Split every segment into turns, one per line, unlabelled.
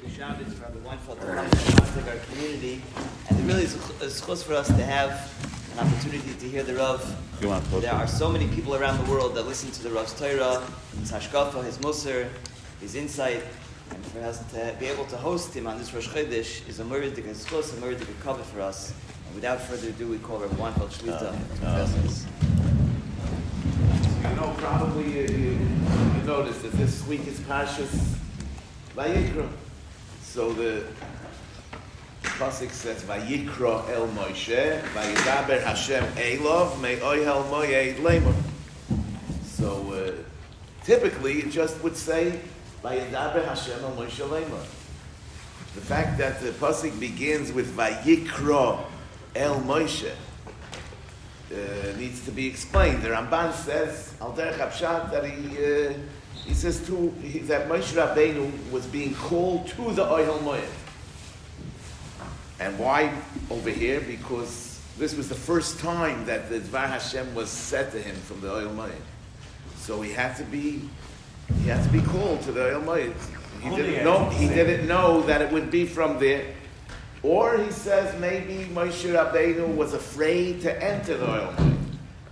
the Shabbos for the wonderful to come to our community, and it really is a chus for us to have an opportunity to hear the Rav. There are so many people around the world that listen to the Rav's Torah, his hashkafa, his musar, his insight, and for us to be able to host him on this Rosh Chodesh is a meridik chus, a meridik cover for us. And without further ado, we call Rav Weinfeld Shlita.
You know, probably you noticed that this week is Parshas Vayikra. So the pasuk says Vayikra El Moshe, Vayidaber Hashem Elov, Me'oihel Moyed Lemor. So typically it just would say Vayidaber Hashem El Moshe Lemor. The fact that the pasuk begins with Vayikra El Moshe needs to be explained. The Ramban says Al Derech Hapshat that he says that Moshe Rabbeinu was being called to the Ohel Moed. And why over here? Because this was the first time that the Dvar Hashem was said to him from the Ohel Moed. So he had to be called to the Ohel Moed. He didn't know that it would be from there. Or he says maybe Moshe Rabbeinu was afraid to enter the Ohel Moed.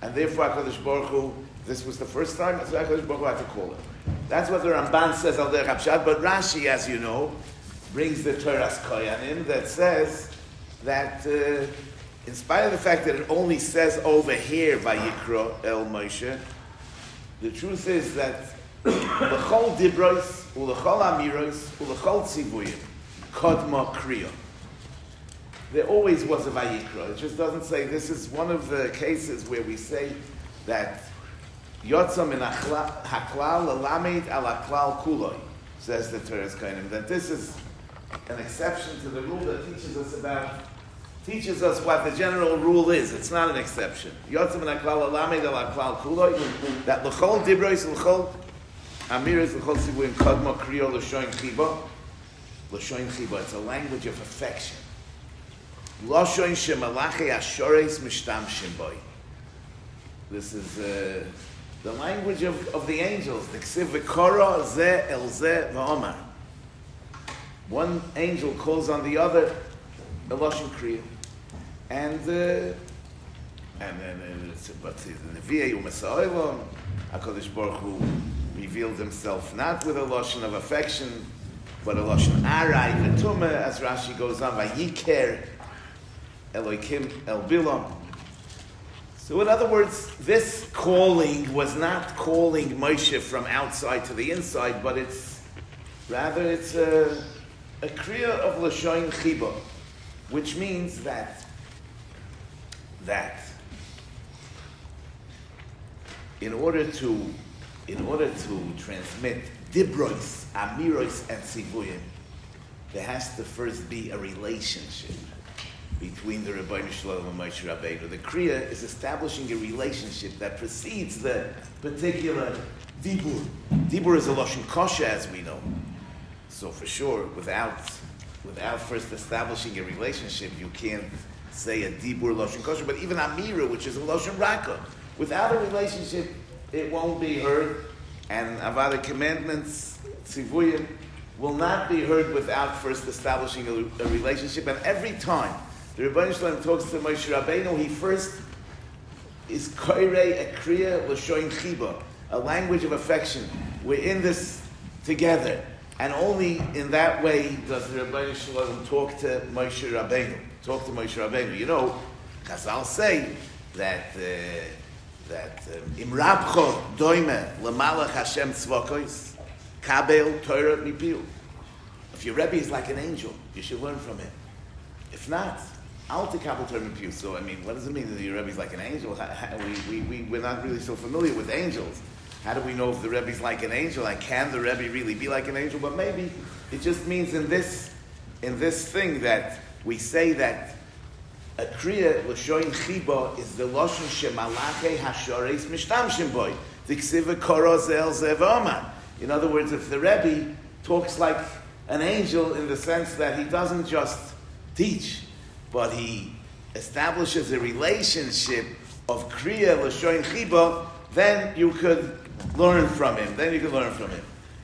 And therefore HaKadosh Baruch Hu, this was the first time, so HaKadosh Baruch Hu had to call him. That's what the Ramban says al derech hapshat, but Rashi, as you know, brings the Torah's Koyanim that says that in spite of the fact that it only says over here Vayikra El Moshe, the truth is that l'chol dibros, u'l'chol amiros, u'l'chol tzivuyim, kodma kriya. There always was a Vayikra. It just doesn't say, this is one of the cases where we say that Yotzam min haklal l'lamed al haklal kuloi, says the Torah's Kohanim, that this is an exception to the rule that teaches us what the general rule is. It's not an exception. Yotzam min haklal l'lamed al haklal kuloi, that l'chol dibros, l'chol amiros, l'chol sivuim kodma kriyo l'shoin chiba. L'shoin chiba, it's a language of affection. L'shoin shemalachei ashores mishtamshim boy. This is the language of the angels. One angel calls on the other, the Lashon Kriya. And then but the Nevi'ei u'Mesa'olam, HaKadosh Baruch Hu revealed himself not with a Lashon of affection, but a Lashon Arai v'tumah, as Rashi goes on, Vayiker Elokim El Bilam. So in other words, this calling was not calling Moshe from outside to the inside, but it's a kriya of L'shoin Chiba, which means that in order to transmit dibros, amiros, and sivuyim, there has to first be a relationship between the Rebbeinu Shalom and Moshe Rabbeinu. The Kriya is establishing a relationship that precedes the particular Dibur. Dibur is a Lashon Kosha, as we know. So for sure, without first establishing a relationship, you can't say a Dibur Lashon Kosha, but even Amira, which is a Lashon Raka. Without a relationship, it won't be heard, and Avada commandments, Tzivuyim, will not be heard without first establishing a relationship. And every time the Rebbeinu Shalom talks to Moshe Rabbeinu, he first is koirei a kriya l'shoin chiba, a language of affection. We're in this together, and only in that way does the Rebbeinu Shalom talk to Moshe Rabbeinu. You know, Chazal say that imrabcho doime l'malach Hashem tzvakos kabel Torah mipiu. If your Rebbe is like an angel, you should learn from him. If not, I'll take kabel Torah mipiu. So I mean, what does it mean that your Rebbe is like an angel? We're not really so familiar with angels. How do we know if the Rebbe is like an angel? Like, can the Rebbe really be like an angel? But maybe it just means in this thing that we say that a kriya l'shoin chiba is the lashon shemalachei hashores mishtamshim boy. Diksiva koro zel zevama. In other words, if the Rebbe talks like an angel in the sense that he doesn't just teach, but he establishes a relationship of kriya l'shoin chiba, then you could learn from him.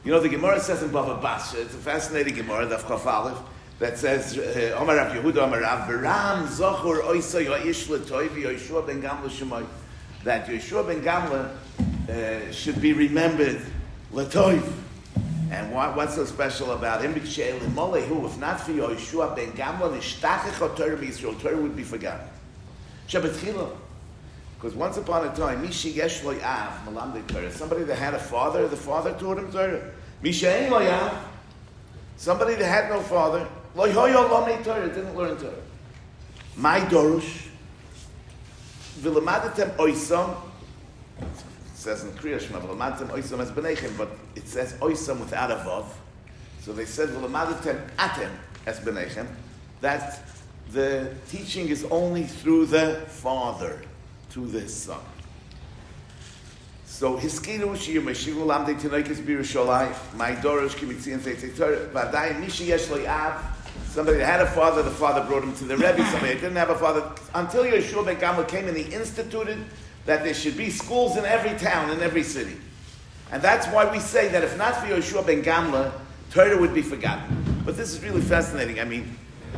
You know, the Gemara says in Bava Basra, it's a fascinating Gemara, Daf Chaf Aleph, that says, Omar Rav Yehuda, Omar Rav, V'ram zochor oisa yo'ish l'toy v'Yoshua ben Gamla shemay, that Yoshua ben Gamla should be remembered l'toy. And what's so special about him? If not for Yoshua ben Gamla, nishtachech Torah b'Yisrael, Torah would be forgotten. Shabbat because once upon a time, Misha yesh lo av malamdei Torah. Somebody that had a father, the father taught him Torah. Misha ein lo av. Somebody that had no father, lo hoyo lomei Torah, didn't learn Torah. My dorush, v'lemadatem oisam. It says in Kriya Shema, v'lemadatem oisam as b'neichem, but it says oisam without a vav. So they said v'lemadatem atem as b'neichem. That the teaching is only through the father to the son. So hiskiru shir meshivu lamdei tinoikes birushalai my dorosh kimitzian teitzei Torah v'adai mishi yesh lo av. Somebody that had a father, the father brought him to the Rebbe. Somebody that didn't have a father, until Yeshua ben Gamla came and he instituted that there should be schools in every town, in every city. And that's why we say that if not for Yeshua ben Gamla, Torah would be forgotten. But this is really fascinating. I mean,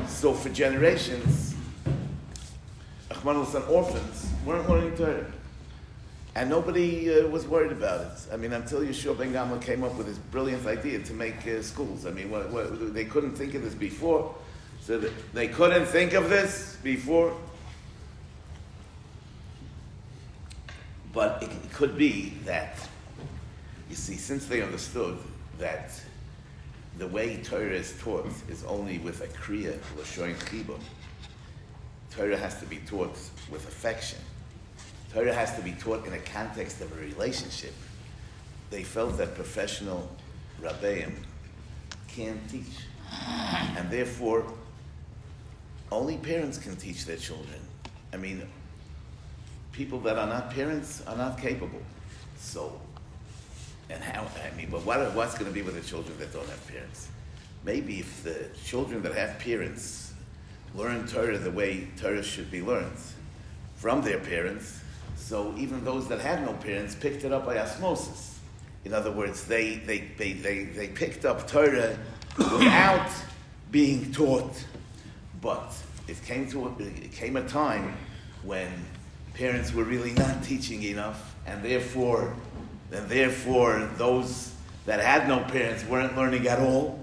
so for generations, orphans weren't learning Torah. And nobody was worried about it. I mean, until Yeshua ben Gamla came up with this brilliant idea to make schools. I mean, they couldn't think of this before. So they couldn't think of this before. But it could be that, you see, since they understood that the way Torah is taught is only with a kriya, l'shoin chibah, Torah has to be taught with affection. Torah has to be taught in a context of a relationship. They felt that professional rabbeim can't teach. And therefore, only parents can teach their children. I mean, people that are not parents are not capable. So, and how, I mean, but what's going to be with the children that don't have parents? Maybe if the children that have parents learn Torah the way Torah should be learned from their parents, so even those that had no parents picked it up by osmosis. In other words, they picked up Torah without being taught. But it came a time when parents were really not teaching enough, and therefore those that had no parents weren't learning at all.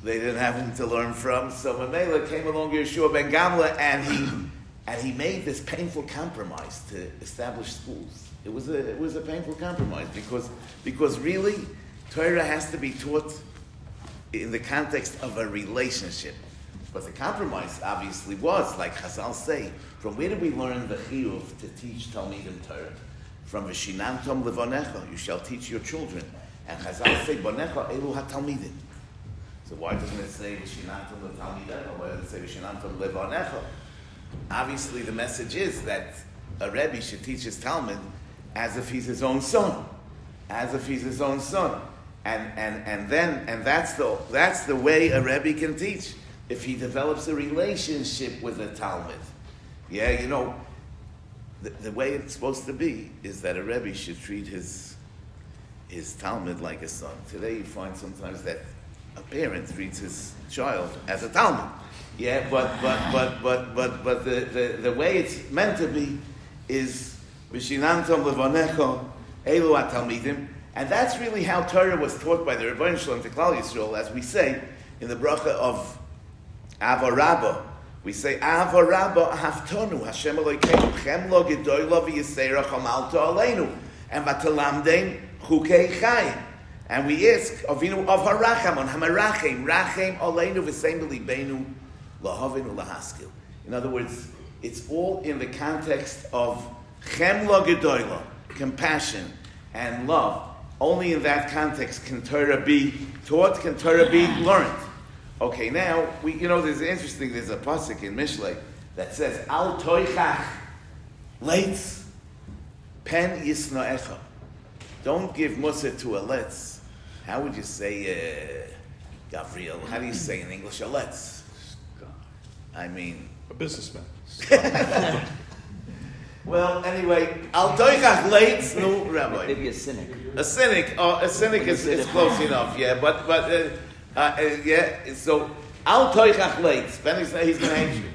They didn't have them to learn from. So Mamela came along Yeshua ben Gamla, and he made this painful compromise to establish schools. It was a painful compromise because really Torah has to be taught in the context of a relationship. But the compromise obviously was, like Chazal say, from where do we learn the chiyuv to teach Talmidim Torah? From V'shinantom levanecha, you shall teach your children. And Chazal say, Banecha elu haTalmidim. So why doesn't it say V'shinantom leTalmidecha? Why does it say V'shinantom levanecha? Obviously the message is that a Rebbe should teach his Talmud as if he's his own son. As if he's his own son. And that's the way a Rebbe can teach. If he develops a relationship with a Talmud. Yeah, you know, the way it's supposed to be is that a Rebbe should treat his Talmud like a son. Today you find sometimes that a parent treats his child as a Talmud. Yeah, but the way it's meant to be is V'shinantom levanecha elu haTalmidim, and that's really how Torah was taught by the Rebbeinu Shalom to Klal Yisrael, as we say in the bracha of Ava Rabba. We say Ava Rabba haftonu Hashem Elokeinu chem lo gedoyla v'yiseirach hamalta aleinu and v'talamdein chukei chayim. And we ask Avinu of haracham on hamarachim rachem aleinu v'seim b'libeinu lahavinu lahaskil. In other words, it's all in the context of chem lo gedoyla, compassion and love. Only in that context can Torah be taught, can Torah be learned. Okay, now, there's a pasuk in Mishlei that says, Al toichach leitz pen yisnoecha. Don't give mussar to a letz. How would you say, Gabriel, how do you say in English a letz? I mean...
A businessman.
Well, anyway, Al Toichach Leitz, no, Rabbi.
Maybe a cynic.
A cynic is close enough, yeah. But yeah. So Al Toichach Leitz. Ben he's going to hate you.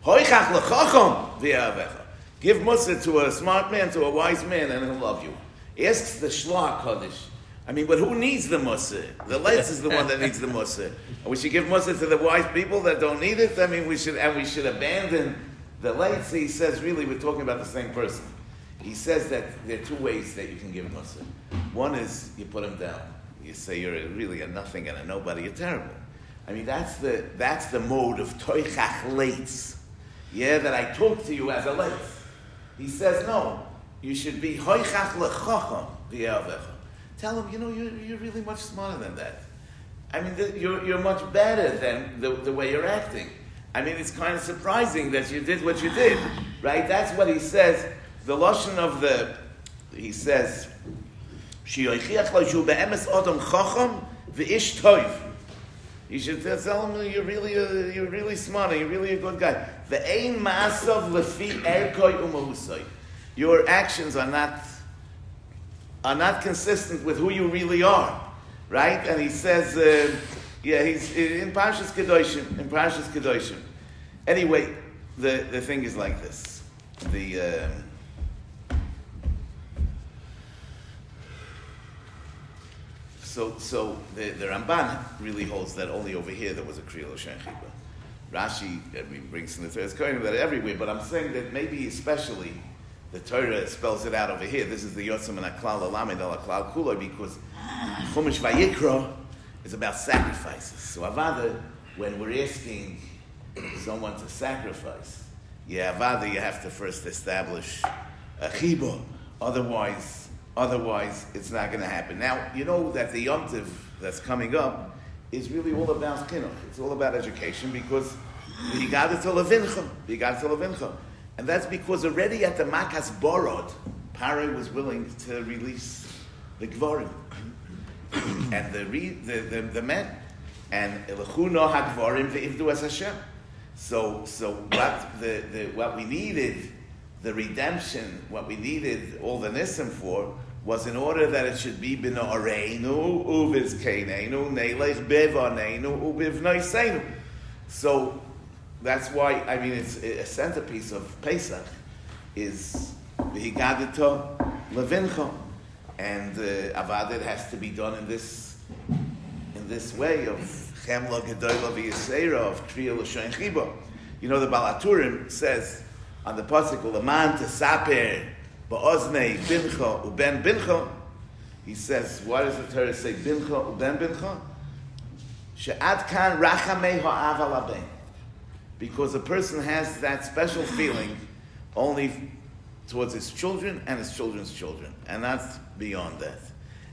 Hoichach lechacham v'yavecha. Give mussar to a smart man, to a wise man, and he'll love you. Asks the Shlach Kodesh. I mean, but who needs the mussar? The Leitz is the one that needs the mussar. We should give mussar to the wise people that don't need it. I mean, we should abandon the Leitz. He says, really, we're talking about the same person. He says that there are two ways that you can give mussar. One is you put him down. You say you're really a nothing and a nobody. You're terrible. I mean, that's the mode of Toichach Leitz. Yeah, that I talk to you as a Leitz. He says, no, you should be Hoichach lechacham v'yavecha. Tell him, you're really much smarter than that. I mean, you're much better than the way you're acting. I mean, it's kind of surprising that you did what you did, right? That's what he says. The lashon of he says, Sheyoichiach lo shu be'emes adam chacham v'ish toiv. You should tell him you're really smart and you're really a good guy. Ve'ein ma'asav lefi erkoi umahusai. Your actions are not consistent with who you really are, right? And he says, he's in Parshas Kedoshim. Anyway, the thing is like this. So the Ramban really holds that only over here there was a Kriya L'Shem Chiba. Rashi brings in the Torah, it's kind of that everywhere, but I'm saying that maybe especially the Torah spells it out over here. This is the Yotzim and Aklal Alamed al Aklal Kuloi, because Chumash Vayikra is about sacrifices. So Avada, when we're asking someone to sacrifice, Avada, you have to first establish a Chiba. Otherwise, it's not going to happen. Now, you know that the Yom Tov that's coming up is really all about chinuch. It's all about education, because v'higada to levincha. And that's because already at the Makas Borod, Paroi was willing to release the Gvorim and the men. And Elechu no HaGvorim ve'ivdu as Hashem. So what we needed, the redemption, what we needed all the Nisim for, was in order that it should be b'na'areinu u'vizkeneinu neilech bevaneinu u'bivnaiseinu. So that's why, I mean, it's a centerpiece of Pesach is v'higadita levincha, and avad has to be done in this way of chemla gedola v'yisera, of kriya l'shoin chiba. You know, the Balaturim says on the pasuk leman tesaper ba'oznei bincha uben bincha. He says, why does the Torah say bincha uben bincha? She'ad kan rachamei ha'av alaben. Because a person has that special feeling only towards his children and his children's children, and not beyond that.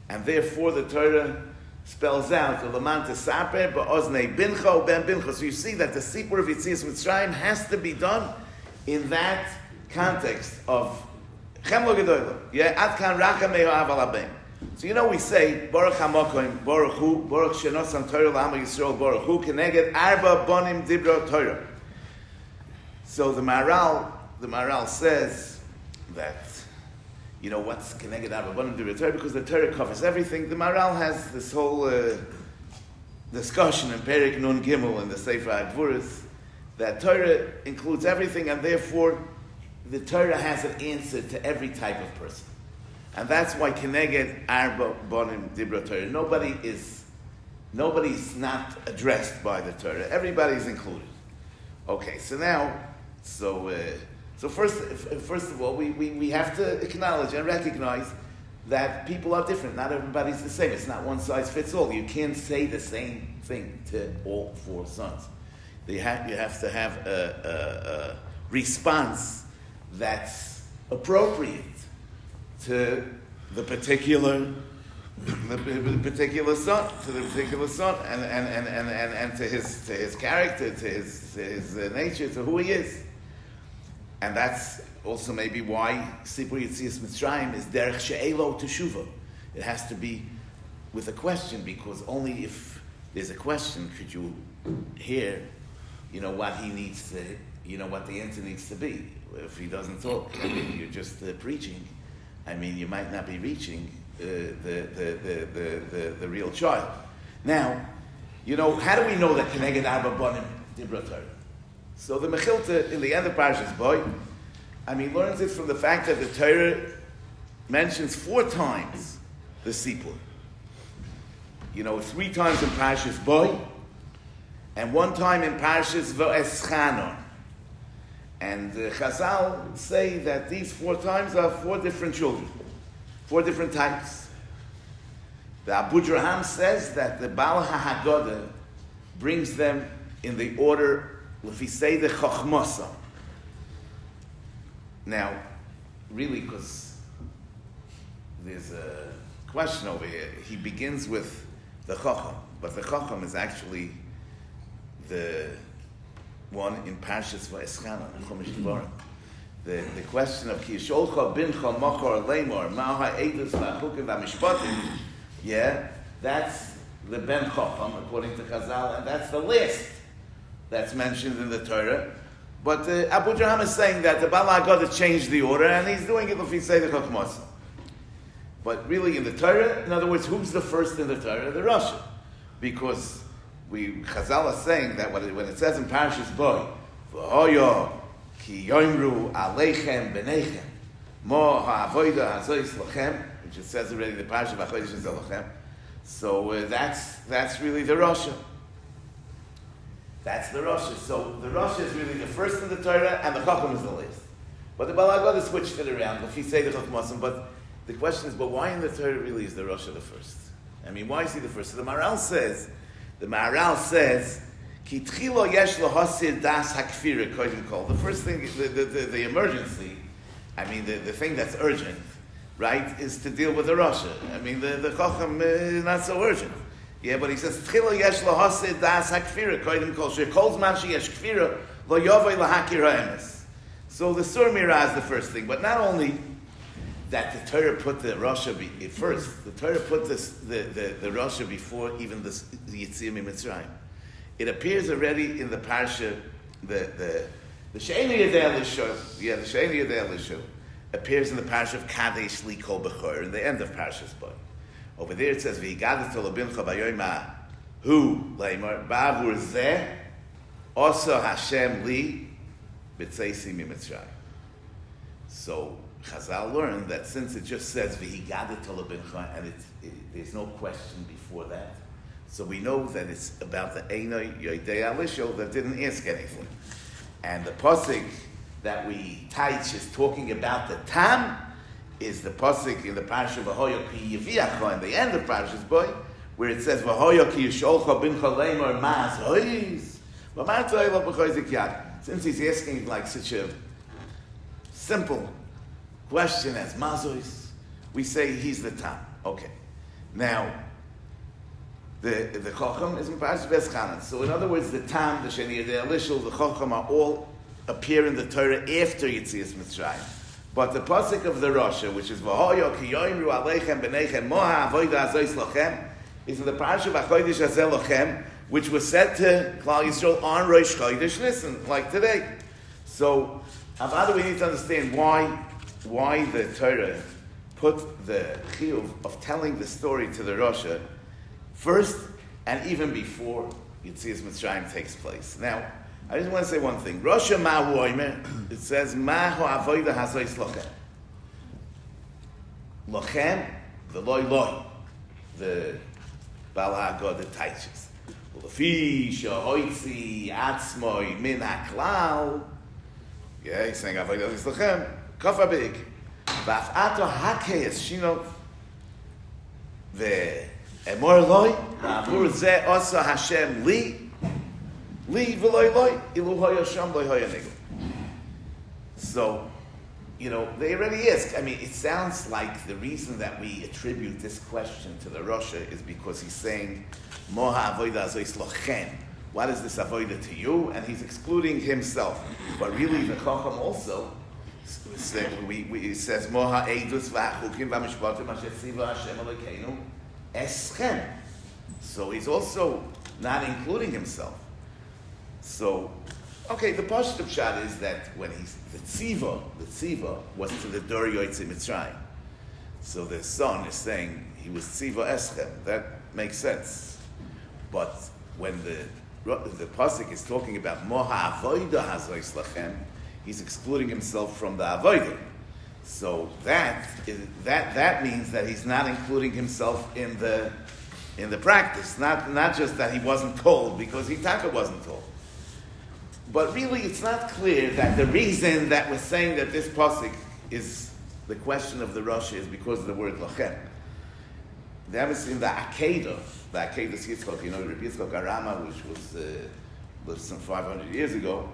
And therefore the Torah spells out leman tesaper ba'oznei bincha uben bincha. So you see that the Sipur of Yetzias Mitzrayim has to be done in that context of Chemlo Gedolah. Ad kan rachamei ha'av alaben. So we say Baruch Hamokoim, Baruch Hu, Baruch Shenosan Torah L'Amo Yisrael, Baruch Hu, Keneged Arba Bonim Dibra Torah. So the Maharal says that what's Keneged Arba Bonim Dibra Torah, because the Torah covers everything. The Maharal has this whole discussion in Perik Nun Gimel in the Sefer HaGvuras that Torah includes everything, and therefore the Torah has an answer to every type of person. And that's why Keneged Arba Bonim Dibra Torah. Nobody's not addressed by the Torah. Everybody's included. Okay, so first of all, we have to acknowledge and recognize that people are different. Not everybody's the same. It's not one size fits all. You can't say the same thing to all four sons. You have to have a response that's appropriate to the particular son, and to his character, to his nature, to who he is. And that's also maybe why Sipur Yetzias Mitzrayim is derech she'elo teshuva. It has to be with a question, because only if there's a question could you hear, what he needs you know what the answer needs to be. If he doesn't talk, I mean, you're just preaching. I mean, you might not be reaching the real child. Now, you know, how do we know that Keneged Abba Bonim Dibra Torah? So the Mechilta in the end of Parshas Boy, I mean, learns it from the fact that the Torah mentions 4 times the Sipur. You know, 3 times in Parshas Boy, and 1 time in Parshas V'eschanon. And Chazal say that these 4 times are 4 different children, 4 different types. The Abu Draham says that the Baal HaHaggadah brings them in the order L'fisei the Chochmasa. Now, really, because there's a question over here. He begins with the Chacham, but the Chacham is actually the one in Parshas Va'eschanan, Chumash Dvarim. The question of Ki Yisholcha Bincha Machor Leimor Ma'ha Eidus Va'chukim Va'mishpatim, yeah, that's the Ben Chacham according to Chazal, and that's the list that's mentioned in the Torah. But Abu Draham is saying that the Baal HaGadah changed the order, and he's doing it if he say the Chachmasa. But really, in the Torah, in other words, who's the first in the Torah? The Rasha, because Chazal is saying that when it says in Parashas Boy, V'hoyo ki yoimru aleichem b'neichem mo ha'avoida hazois lachem, which it says already in the Parashat V'chodesh is lachem. So that's really the Rasha. That's the Rasha. So the Rasha is really the first in the Torah, and the Chacham is the last. But the Baal HaGadah switched it around. If he say the Chachmasim, but the question is, but why in the Torah really is the Rasha the first? I mean, why is he the first? So the Maharal says, Ki tchilo yesh lahasir das hakfira kodim kol. The first thing, the emergency, I mean, the thing that's urgent, right, is to deal with the Rasha. I mean, the Chacham is not so urgent. Yeah, but he says, tchilo yesh lahasir das hakfira kodim kol. Shekol zman sheyesh kfira lo yovei lahakir ha'emes. So the Sur Mirah is the first thing, but not only that the Torah put the Rasha first, the Torah put the Rasha before even the Yetziah Mitzrayim. It appears already in the Parsha, the She'eni Yadei L'Shu, the She'eni Yadei L'Shu, appears in the Parsha of Kadesh Li Kol Bechor, in the end of Parshas Bo. Over there it says, V'yigadet L'bincha b'yoyma hu leimor ba'avur zeh osa Hashem li b'tzeisi mitzrayim. So Chazal learned that since it just says V'yigadet L'bincha and there's no question before that, so we know that it's about the Einoi Yodei Alisho that didn't ask anything. And the pasuk that we teach is talking about the Tam, is the pasuk in the Parsha V'hoyo Ki Yeviacha, in the end of Parshas Boy, where it says V'hoyo Ki Yisholcha Bincha Leimor Ma'as Hois V'martoi Lo B'choizik Yad. Since he's asking like such a simple question as Mazois, we say he's the Tam. Okay. Now, the Chacham is in Parashas V'eschanan. So in other words, the Tam, the Sheni Yadei Elishel, the Chacham are all appear in the Torah after Yetzias Mitzrayim. But the pasuk of the Rasha, which is V'hoyo ki yoimru aleichem b'neichem moha avoida azois lochem, is in the Parasha V'chodesh hazeh lochem, which was said to Klal Yisrael on Rosh Chodesh Nisan, like today. So, Avada, we need to understand why the Torah put the chiyuv of telling the story to the Rasha first and even before Yetzias Mitzrayim takes place. Now, I just want to say one thing. Rasha ma'hu oimer, it says, ma'hu avoida hazois lochem. Lochem, the loy, the Baal HaGadah teaches. L'fi shehoitzi atzmoi min haklal. Yeah, he's saying avoida hazois lochem. Kafa big. V'af'ato hakeyes shino. Ve'emor loy, v'avur ze osa Hashem li. So, you know, they already ask. I mean, it sounds like the reason that we attribute this question to the Rasha is because he's saying, Moha avoida azois lochem. What is this avoida to you? And he's excluding himself. But really, the Chacham also says, Moha eidus v'achukim v'mishpatim asher tziva Hashem Elokeinu eschem. So he's also not including himself. So Okay, the Pashut Pshat is that when the tziva was to the Dor Yotzei Mitzrayim. So the son is saying he was tziva eschem. That makes sense. But when the pasuk is talking about moha avoida hazois lachem, he's excluding himself from the avoida. So that means that he's not including himself in the practice. Not just that he wasn't told, because Hitaka wasn't told. But really, it's not clear that the reason that we're saying that this pasuk is the question of the Rosh is because of the word lachem. That was in the Akedah Yitzchok, Rabbi Yitzchok Arama, which was lived some 500 years ago.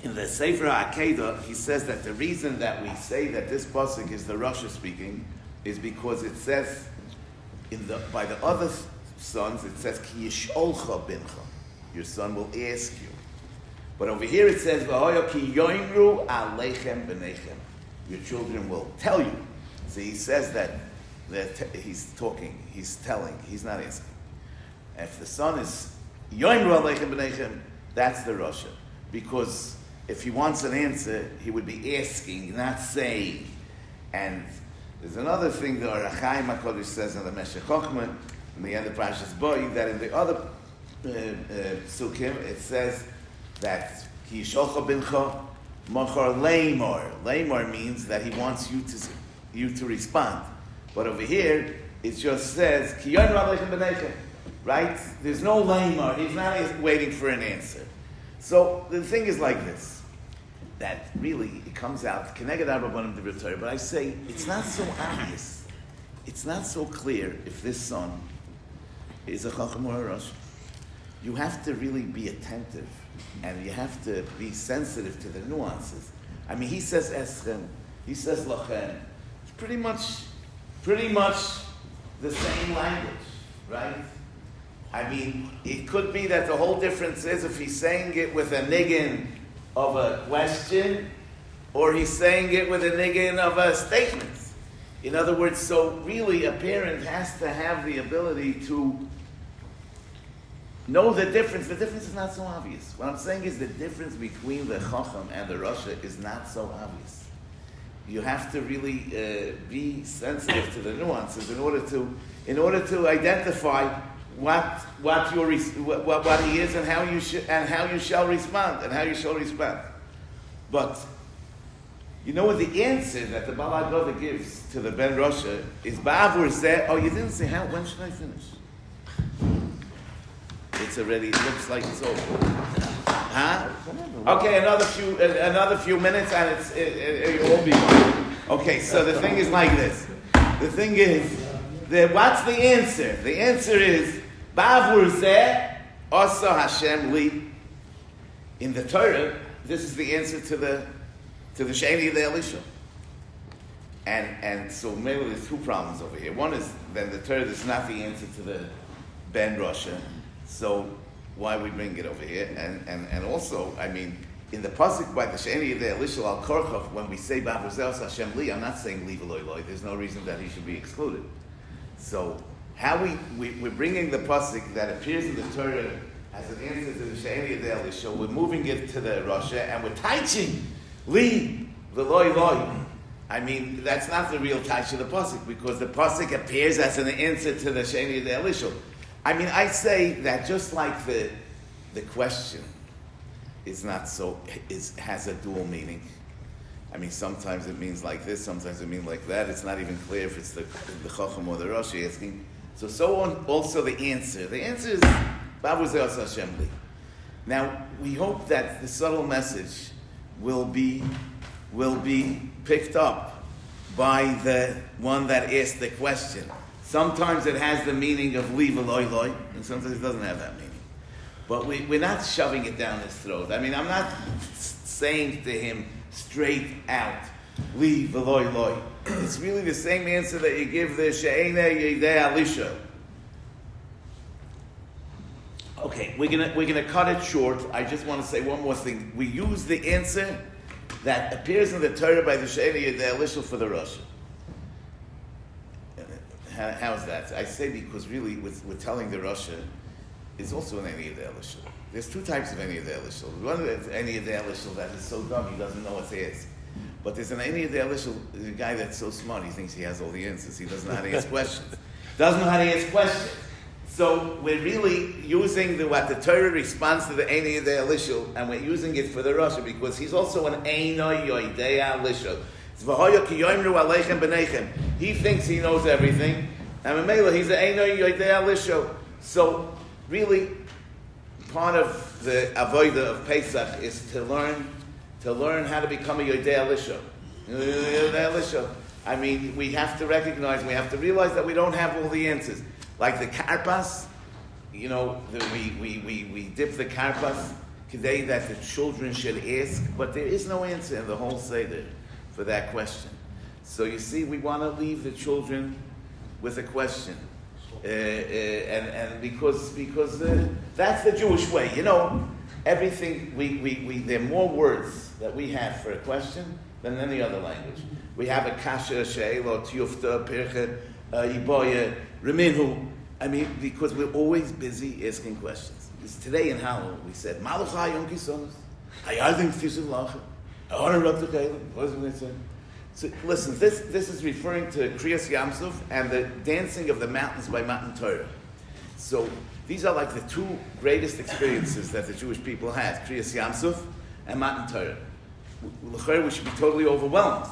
In the Sefer Akedah, he says that the reason that we say that this pasuk is the Rosh speaking is because it says by the other sons it says Ki yisholcha bincha, your son will ask you. But over here it says V'hoyo ki yoimru aleichem b'neichem, your children will tell you. So he says that he's talking, he's telling, he's not asking. And if the son is yoimru aleichem b'neichem, that's the Rosh. Because if he wants an answer, he would be asking, not saying. And there's another thing the Orachaim HaKodesh says in the Meshech Chochmah, in the end of Parashas Boi, that in the other psukim, it says that Ki yisholcha bincha machar leimor. Leimor means that he wants you to respond. But over here, it just says Ki yoimru aleichem b'neichem. Right? There's no leimor. He's not waiting for an answer. So the thing is like this. That really, it comes out, Keneged Arbabanim Divrei Torah, but I say, it's not so obvious. It's not so clear if this son is a Chacham or a Rosh. You have to really be attentive, and you have to be sensitive to the nuances. I mean, he says Eschem, he says Lachem. It's pretty much the same language, right? I mean, it could be that the whole difference is if he's saying it with a niggin of a question, or he's saying it with a niggin of a statement. In other words, so really a parent has to have the ability to know the difference. The difference is not so obvious. What I'm saying is the difference between the Chacham and the Rasha is not so obvious. You have to really be sensitive to the nuances in order to identify what he is and how you shall respond. But you know what the answer that the Baal HaGoda gives to the Ben Rasha is Ba'avur Zeh. Oh, you didn't say how? When should I finish? It's already. It looks like it's over. Huh? Okay, another few minutes, and it will be fine. Okay, so the thing is like this. The thing is, what's the answer? The answer is Ba'avur Zeh Asa Hashem Li. In the Torah, this is the answer to the Sheni the Elisha. And so maybe there's two problems over here. One is then the Torah is not the answer to the Ben Rasha. So why we bring it over here? And also, I mean, in the pasuk by the Sheni the Elisha al Korchov, when we say Ba'avur Zeh Asa Hashem Li, I'm not saying Li v'lo Eloi. There's no reason that he should be excluded. So how we're bringing the pasuk that appears in the Torah as an answer to the Sheni the Elisha, we're moving it to the Rasha, and we're teaching Li v'lo Eloi. I mean, that's not the real touch of the pasuk, because the pasuk appears as an answer to the Sheni the Elisha. I mean, I say that just like the question is has a dual meaning. I mean, sometimes it means like this, sometimes it means like that. It's not even clear if it's the Chacham or the Rosh asking. So on. Also, the answer. The answer is Ba'avur Zeh Asa Hashem Li. Now, we hope that the subtle message will be picked up by the one that asked the question. Sometimes it has the meaning of Li v'lo Eloi, and sometimes it doesn't have that meaning. But we're not shoving it down his throat. I mean, I'm not saying to him straight out, Li v'lo Eloi. It's really the same answer that you give the Inyanei Yedei Elisha. Okay, we're gonna cut it short. I just want to say one more thing. We use the answer that appears in the Torah by the Inyanei Yedei Elisha for the Rosh. How's that? I say because really we're telling the Rasha is also an Inyanei Elishul. There's two types of Inyanei Elishul. One is Inyanei Elishul that is so dumb he doesn't know what to ask. But there's an Inyanei Elishul, the guy that's so smart he thinks he has all the answers. He doesn't know how to ask questions. Doesn't know how to ask questions. So we're really using what the Torah responds to the Inyanei Elishul, and we're using it for the Rasha because he's also an Einoi Yoidei Elishul. He thinks he knows everything, and Mamela, he's an Einoi Yoidei Elishul. So really, part of the avodah of Pesach is to learn how to become a Yoidei Elishul. I mean, we have to recognize, we have to realize that we don't have all the answers. Like the karpas, we dip the karpas today that the children should ask, but there is no answer in the whole Seder for that question. So you see, we want to leave the children with a question, and because that's the Jewish way. Everything there are more words that we have for a question than any other language. We have a kasha, she'ela, tiyufta, pircha, iboya, reminhu. I mean, because we're always busy asking questions. Today in Hallel, we said, Malachai Yom Kisonos, Hayardim Tisiv Lacha, Aharon Rabtakalim. What does it say? So listen, this is referring to Kriyas Yamsuf and the dancing of the mountains by Matan Torah. So these are like the two greatest experiences that the Jewish people had, Kriyas Yamsuf and Matan Torah. We should be totally overwhelmed.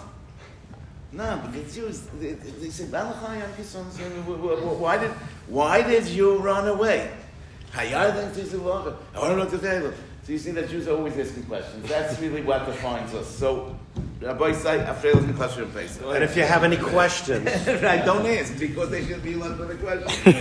No, but the Jews, they said, why did you run away? So you see that Jews are always asking questions. That's really what defines us. So, Rabbi say,
and if you have any questions,
right, don't ask, because they should be left with a question.